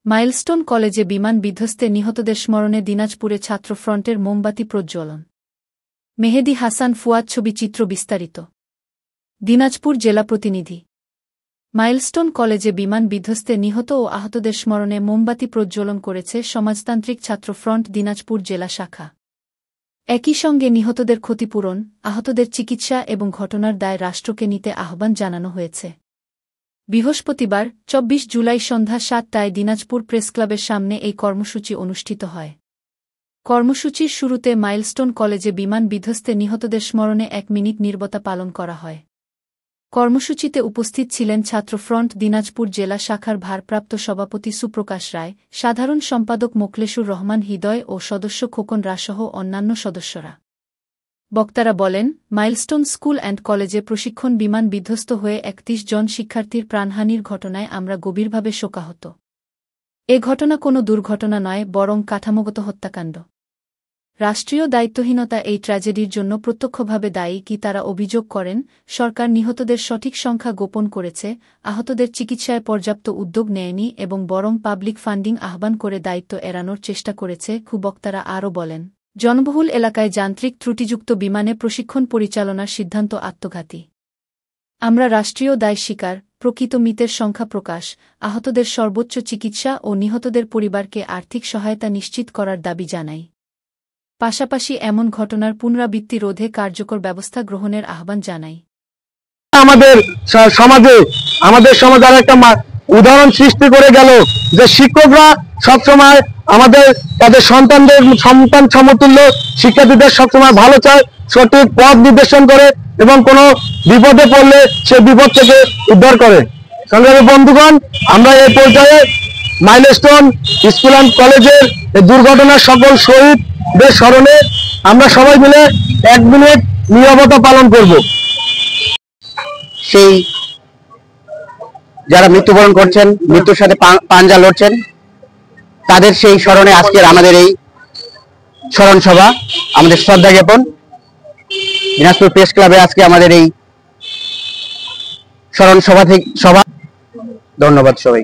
Milestone কলেজে বিমান বিধ্বস্তে নিহতদের স্মরণে দিনাজপুরে ছাত্রফ্রন্টের মোমবাতি প্রজ্বলন। মেহেদী হাসান ফুয়াদ ছবি চিত্র বিস্তারিত। দিনাজপুর জেলা প্রতিনিধি। মাইলস্টোন কলেজে বিমান বিধ্বস্তে নিহত ও আহতদের স্মরণে মোমবাতি প্রজ্বলন করেছে সমাজতান্ত্রিক ছাত্রফ্রন্ট দিনাজপুর জেলা শাখা। একই সঙ্গে নিহতদের ক্ষতিপূরণ, আহতদের চিকিৎসা এবং ঘটনার দায় রাষ্ট্রকে নিতে আহ্বান জানানো হয়েছে। বৃহস্পতিবার ২৪ জুলাই সন্ধ্যা ৭টায় দিনাজপুর প্রেসক্লাবের সামনে এই কর্মসূচি অনুষ্ঠিত হয়। কর্মসূচির শুরুতে মাইলস্টোন কলেজে বিমান বিধ্বস্তে নিহতদের স্মরণে ১ মিনিট নীরবতা পালন করা হয়। কর্মসূচিতে উপস্থিত ছিলেন ছাত্রফ্রন্ট দিনাজপুর জেলা শাখার ভারপ্রাপ্ত সভাপতি সুপ্রকাশ রায়, সাধারণ সম্পাদক মোখলেসুর রহমান হৃদয় ও সদস্য খোকন রাসহ অন্যান্য সদস্যরা। বক্তারা বলেন, মাইলস্টোন স্কুল অ্যান্ড কলেজে প্রশিক্ষণ বিমান বিধ্বস্ত হয়ে ৩১ জন শিক্ষার্থীর প্রাণহানির ঘটনায় আমরা গভীরভাবে শোকাহত। এ ঘটনা কোনো দুর্ঘটনা নয়, বরং কাঠামোগত হত্যাকাণ্ড। রাষ্ট্রীয় দায়িত্বহীনতা এই ট্র্যাজেডির জন্য প্রত্যক্ষভাবে দায়ী কি তারা অভিযোগ করেন। সরকার নিহতদের সঠিক সংখ্যা গোপন করেছে, আহতদের চিকিৎসায় পর্যাপ্ত উদ্যোগ নেয়নি এবং বরং পাবলিক ফান্ডিং আহ্বান করে দায়িত্ব এড়ানোর চেষ্টা করেছে। বক্তারা আরও বলেন, জনবহুল এলাকায় যান্ত্রিক ত্রুটিযুক্ত বিমানে প্রশিক্ষণ পরিচালনার সিদ্ধান্ত আত্মঘাতী। আমরা রাষ্ট্রীয় দায় স্বীকার, প্রকৃত মৃতের সংখ্যা প্রকাশ, আহতদের সর্বোচ্চ চিকিৎসা ও নিহতদের পরিবারকে আর্থিক সহায়তা নিশ্চিত করার দাবি জানাই। পাশাপাশি এমন ঘটনার পুনরাবৃত্তি রোধে কার্যকর ব্যবস্থা গ্রহণের আহ্বান জানাই। আমাদের সমাজে একটা উদাহরণ সৃষ্টি করে গেল যে শিক্ষকরা সবসময় আমাদের তাদের সন্তান সমতুল্য শিক্ষার্থীদের সবসময় ভালো চায়, সঠিক পথ নির্দেশন করে এবং কোনো বিপদে পড়লে সে বিপদ থেকে উদ্ধার করে। সংগ্রামী বন্ধুগণ, আমরা এই পর্যায়ে মাইলস্টোন স্কুল অ্যান্ড কলেজের দুর্ঘটনার সকল শহীদদের স্মরণে আমরা সবাই মিলে ১ মিনিট নীরবতা পালন করব। সেই যারা মৃত্যুবরণ করছেন, মৃত্যুর সাথে পাঞ্জা লড়ছেন, তাদের সেই স্মরণে আজকের আমাদের এই স্মরণ সভা, আমাদের শ্রদ্ধা জ্ঞাপন। দিনাজপুর প্রেস ক্লাবে আজকে আমাদের এই স্মরণ সভা। ধন্যবাদ সবাই।